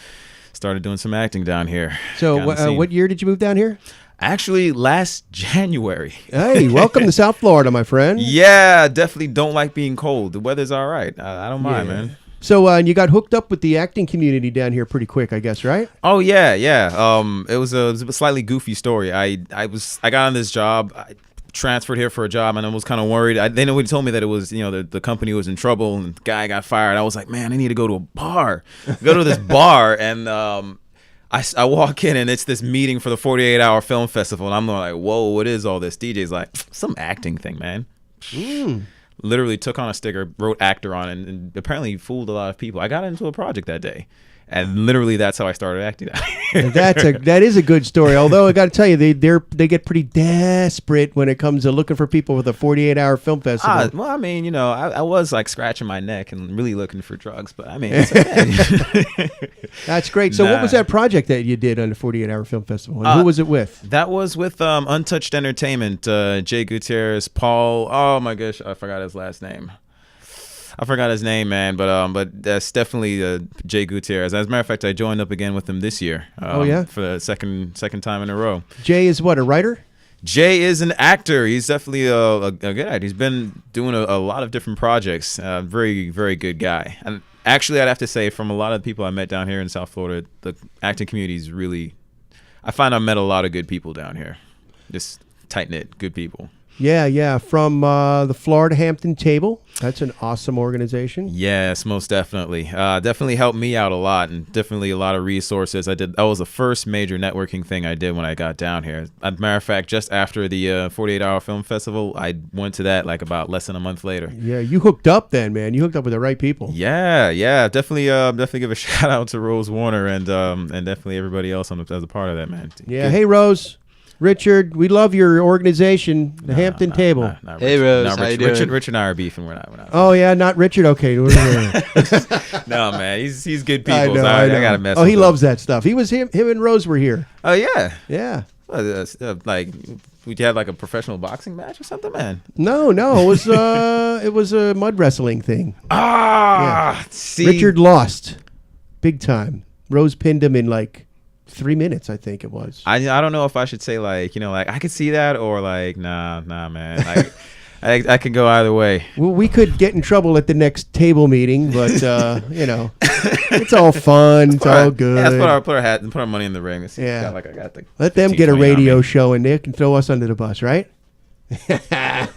Started doing some acting down here. So what year did you move down here? Actually, last January. Hey, welcome to South Florida, my friend. Yeah, definitely don't like being cold. The weather's all right. I don't mind, man. So you got hooked up with the acting community down here pretty quick, I guess, right? Oh yeah. It was a slightly goofy story. I got on this job. I transferred here for a job, and I was kind of worried. They told me that it was, the company was in trouble, and the guy got fired. I was like, man, I need to go to a bar. Go to this bar, and I walk in, and it's this meeting for the 48-hour film festival, and I'm like, whoa, what is all this? DJ's like, some acting thing, man. Literally took on a sticker, wrote actor on it, and apparently fooled a lot of people. I got into a project that day, and literally that's how I started acting. That is a good story. Although I got to tell you, they get pretty desperate when it comes to looking for people with a 48-hour film festival. Well, I mean, I was like scratching my neck and really looking for drugs, but I mean, it's okay. That's great. So what was that project that you did on the 48-hour film festival? And who was it with? That was with Untouched Entertainment, Jay Gutierrez, Paul. Oh my gosh, I forgot his last name. I forgot his name, man, but that's definitely Jay Gutierrez. As a matter of fact, I joined up again with him this year. For the second time in a row. Jay is what, a writer? Jay is an actor. He's definitely a good actor. He's been doing a lot of different projects. Very, very good guy. And actually, I'd have to say, from a lot of the people I met down here in South Florida, the acting community is really. I find I met a lot of good people down here. Just tight knit, good people. Yeah. From the Florida Hampton Table. That's an awesome organization. Yes, most definitely. Definitely helped me out a lot, and definitely a lot of resources. That was the first major networking thing I did when I got down here. As a matter of fact, just after the 48-hour film festival, I went to that like about less than a month later. Yeah, you hooked up then, man. You hooked up with the right people. Yeah. Definitely give a shout out to Rose Warner and definitely everybody else as a part of that, man. Yeah. Good. Hey, Rose. Richard, we love your organization, the Hampton Table. Hey, Rose, how you doing? Richard and I are beefing. We're not. Oh yeah, not Richard. Okay. No, man, he's good people. I gotta mess. Oh, with he him. Loves that stuff. Him and Rose were here. Oh yeah. Yeah. Like, would you have like a professional boxing match or something, man? No, it was a mud wrestling thing. See, Richard lost, big time. Rose pinned him in like 3 minutes, I think it was. I don't know if I should say like I could see that, or like nah man, like I could go either way. Well, we could get in trouble at the next table meeting, but it's all fun, it's all good. Yeah, let's put our money in the ring. Yeah, let them get a radio show and they can throw us under the bus, right?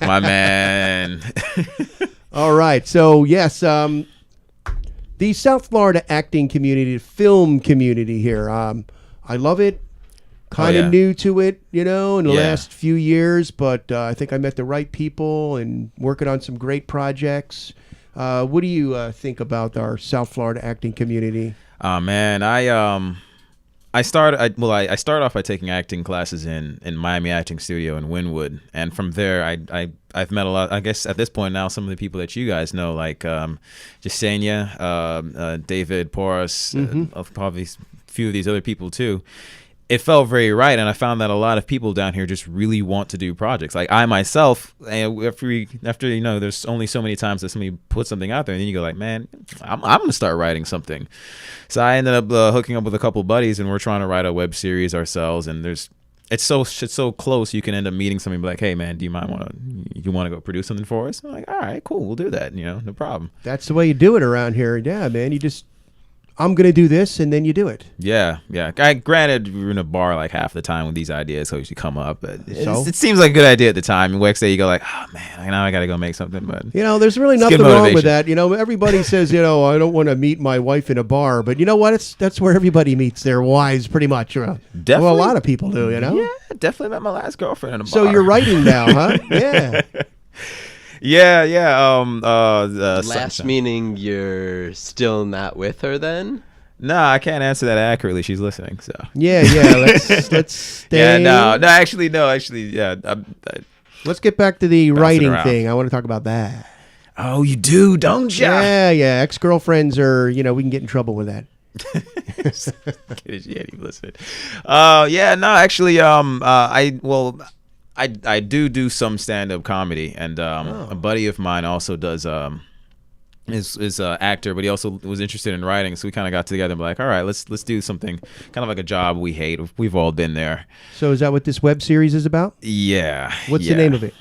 My man. All right, so yes, the South Florida acting community, film community here. I love it. Kind of new to it, in the last few years, but I think I met the right people and working on some great projects. What do you think about our South Florida acting community? Man, I started off by taking acting classes in Miami Acting Studio in Wynwood, and from there I've met a lot. I guess at this point now, some of the people that you guys know, like Jasenia, David Porras, probably a few of these other people too. It felt very right, and I found that a lot of people down here just really want to do projects. Like I myself, after there's only so many times that somebody puts something out there, and then you go like, man, I'm gonna start writing something. So I ended up hooking up with a couple buddies, and we're trying to write a web series ourselves. And it's so close, you can end up meeting somebody and be like, hey man, do you want to go produce something for us? I'm like, all right, cool, we'll do that. No problem. That's the way you do it around here. Yeah, man, I'm going to do this, and then you do it. Yeah. Granted, we were in a bar like half the time when these ideas usually come up, but it seems like a good idea at the time. And next day you go like, oh man, now I got to go make something. But there's really nothing wrong with that. Everybody says, I don't want to meet my wife in a bar, but you know what? That's where everybody meets their wives, pretty much. Definitely. Well, a lot of people do. Yeah, definitely met my last girlfriend in a bar. So you're writing now, huh? Yeah. Yeah. Last meaning you're still not with her then? No, I can't answer that accurately. She's listening, so. Yeah. Let's stay. Yeah, no. Actually, yeah. Let's get back to the writing thing. I want to talk about that. Oh, you do, don't you? Yeah. Ex-girlfriends are, we can get in trouble with that. Yeah, you listened. Yeah, no, actually, I do some stand-up comedy, and a buddy of mine also does is an actor, but he also was interested in writing, so we kind of got together and be like, all right, let's do something kind of like a job we hate. We've all been there. So is that what this web series is about? Yeah. What's the name of it?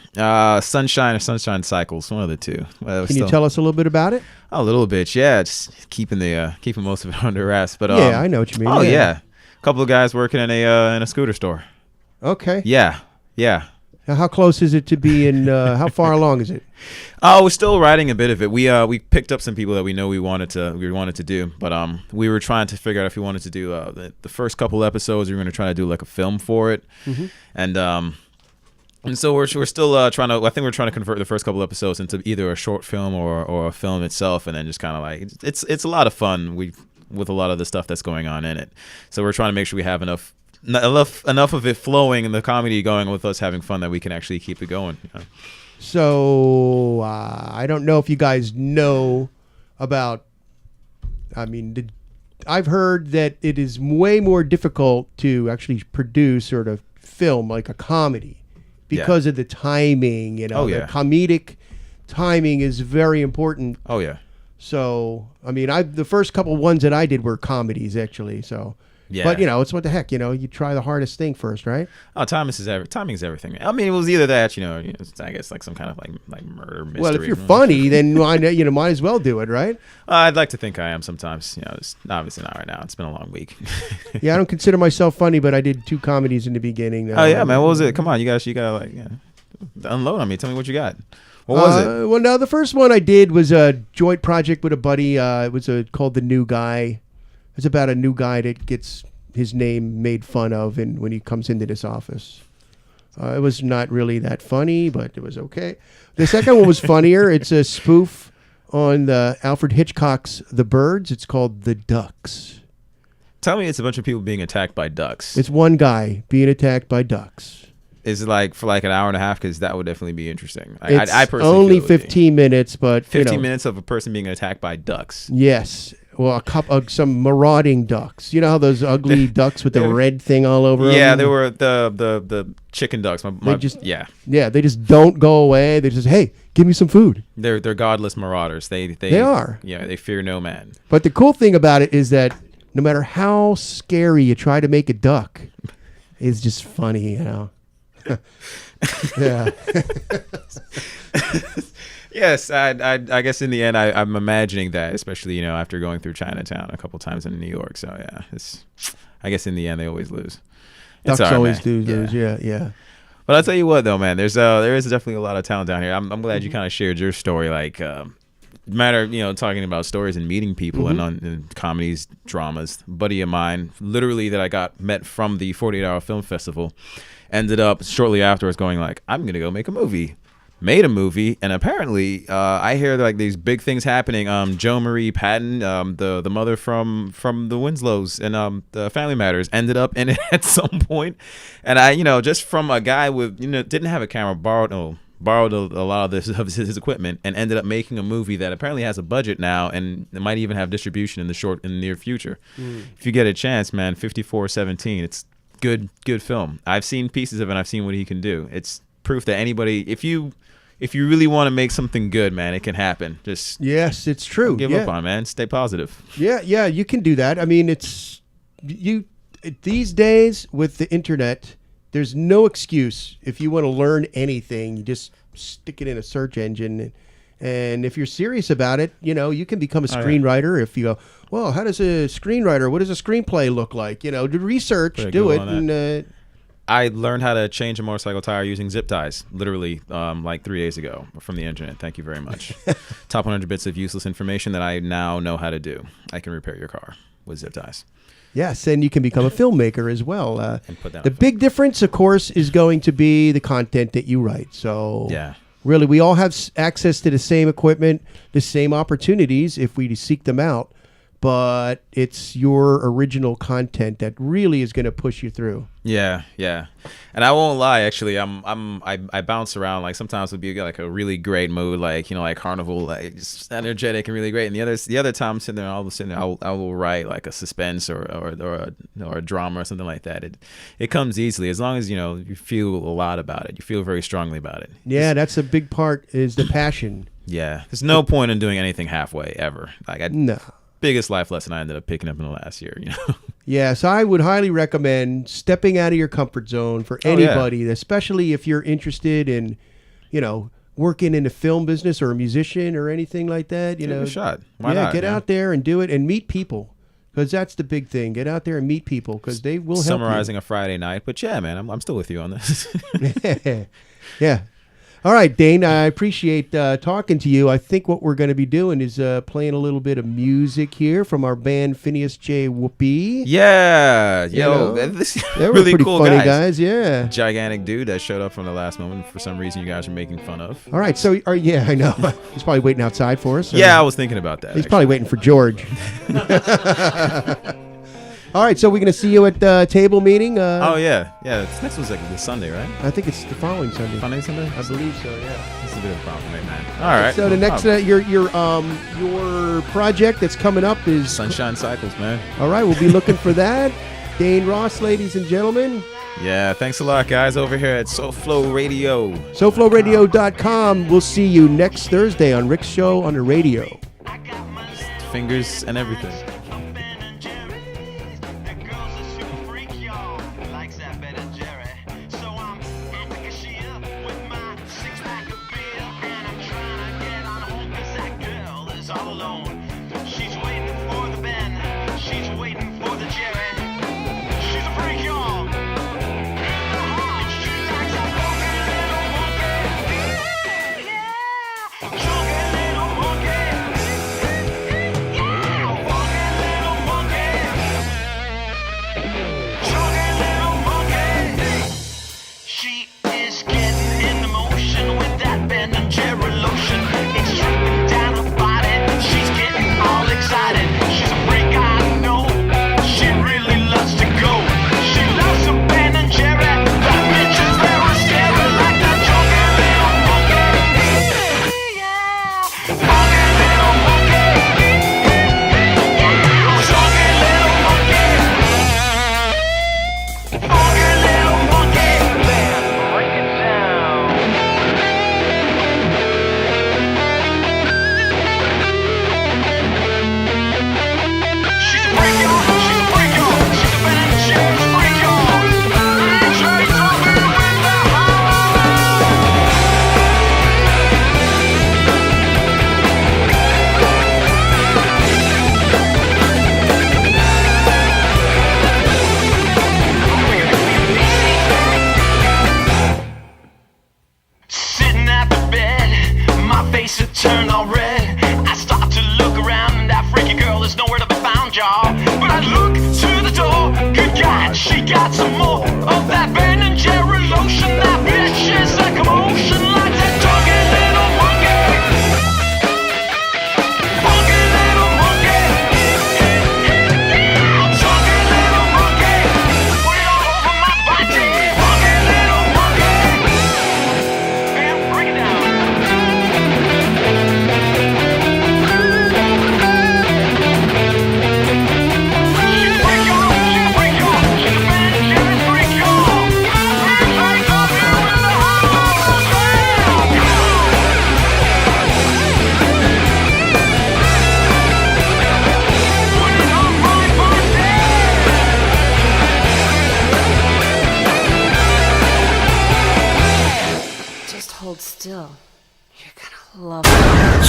Sunshine or Sunshine Cycles, one of the two. Can you tell us a little bit about it? A little bit, yeah. Just keeping most of it under wraps. But yeah, I know what you mean. Oh yeah. A couple of guys working in a scooter store. Okay. Yeah. Now, how close is it to be in? How far along is it? Oh, we're still writing a bit of it. We picked up some people that we know we wanted to do, but we were trying to figure out if we wanted to do the first couple episodes. We were going to try to do like a film for it, and so we're still trying to. I think we're trying to convert the first couple episodes into either a short film or a film itself, and then just kind of like it's a lot of fun. With a lot of the stuff that's going on in it, so we're trying to make sure we have enough of it flowing and the comedy going with us having fun that we can actually keep it going. So I don't know if you guys know about. I mean, I've heard that it is way more difficult to actually produce or to film like a comedy because of the timing. The comedic timing is very important. Oh yeah. So I mean, the first couple ones that I did were comedies actually. So. Yeah. But it's what the heck, you try the hardest thing first, right? Oh, timing is everything. I mean, it was either that, I guess like some kind of like murder mystery. Well, if you're funny, then might as well do it, right? I'd like to think I am sometimes. It's obviously not right now. It's been a long week. Yeah, I don't consider myself funny, but I did 2 comedies in the beginning. Oh yeah, man. What was it? Come on, you gotta like unload on me. Tell me what you got. What was it? Well, no, the first one I did was a joint project with a buddy. It was called The New Guy. It's about a new guy that gets his name made fun of when he comes into this office. It was not really that funny, but it was okay. The second one was funnier. It's a spoof on the Alfred Hitchcock's The Birds. It's called The Ducks. Tell me it's a bunch of people being attacked by ducks. It's one guy being attacked by ducks. Is it like for like an hour and a half? Because that would definitely be interesting. It's I personally only 15 minutes, but 15 minutes of a person being attacked by ducks. Yes. Well, a couple of some marauding ducks. You know how those ugly ducks with the red thing all over them? Yeah, they were the chicken ducks. They just don't go away. They just, hey, give me some food. They're godless marauders. They are. Yeah, they fear no man. But the cool thing about it is that no matter how scary you try to make a duck, it's just funny, Yeah. Yes, I guess in the end, I'm imagining that, especially after going through Chinatown a couple times in New York. So yeah, I guess in the end they always lose. Ducks always do lose. Yeah. But I'll tell you what though, man, there is definitely a lot of talent down here. I'm glad you kind of shared your story, like talking about stories and meeting people and comedies, dramas. A buddy of mine, literally that I met from the 48 Hour Film Festival, ended up shortly afterwards going like, I'm gonna go make a movie. Made a movie, and apparently I hear like these big things happening. Jo Marie Patton, the mother from the Winslows and the Family Matters, ended up in it at some point. And I just from a guy with didn't have a camera, borrowed a lot of his equipment, and ended up making a movie that apparently has a budget now, and it might even have distribution in the near future. If you get a chance, man, 5417, it's good film. I've seen pieces of it, and I've seen what he can do. It's proof that anybody, if you really want to make something good, man, it can happen. Just yes, it's true. Don't give up on it, man. Stay positive. Yeah, you can do that. I mean, these days with the internet, there's no excuse. If you want to learn anything, you just stick it in a search engine, and if you're serious about it, you can become a screenwriter. If you go, well, how does a screenwriter? What does a screenplay look like? Do research, do it, and. I learned how to change a motorcycle tire using zip ties, literally like 3 days ago from the internet. Thank you very much. Top 100 bits of useless information that I now know how to do. I can repair your car with zip ties. Yes, and you can become a filmmaker as well. And put down the big difference, of course, is going to be the content that you write. So yeah. Really, we all have access to the same equipment, the same opportunities if we seek them out. but it's your original content that really is going to push you through. Yeah, yeah, and I won't lie. Actually, I bounce around. Like sometimes it'll be like a really great mood, like like Carnival, like just energetic and really great. And the other time I'm sitting there, all of a sudden I will write like a suspense or a drama or something like that. It comes easily as long as you feel a lot about it. You feel very strongly about it. Yeah, that's a big part is the passion. Yeah, there's no point in doing anything halfway ever. Like no. Biggest life lesson I ended up picking up in the last year. Yeah, so I would highly recommend stepping out of your comfort zone for anybody, especially if you're interested in, working in the film business or a musician or anything like that. Give it a shot. Why not? Get out there and do it and meet people, because that's the big thing. Get out there and meet people because they will help you. Summarizing a Friday night, but yeah, man, I'm still with you on this. Yeah. All right, Dane, I appreciate talking to you. I think what we're going to be doing is playing a little bit of music here from our band Phineas J. Whoopee. Yeah. They were really pretty cool funny guys, yeah. Gigantic dude that showed up from the last moment for some reason you guys are making fun of. All right, so, yeah, I know. He's probably waiting outside for us. Yeah, I was thinking about that. He's probably waiting for George. All right, so we're going to see you at the table meeting. Oh, yeah. Yeah, this next one's like this Sunday, right? I think it's the following Sunday. Following Sunday? I believe so, yeah. This is a bit of a problem, man. All right. So the next, your project that's coming up is... Sunshine Cycles, man. All right, we'll be looking for that. Dane Ross, ladies and gentlemen. Yeah, thanks a lot, guys, over here at SoFlo Radio. SoFloRadio.com. We'll see you next Thursday on Rick's Show on the radio. Fingers and everything.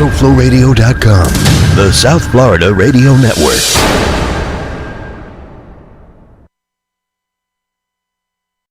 SoFloRadio.com, the South Florida Radio Network.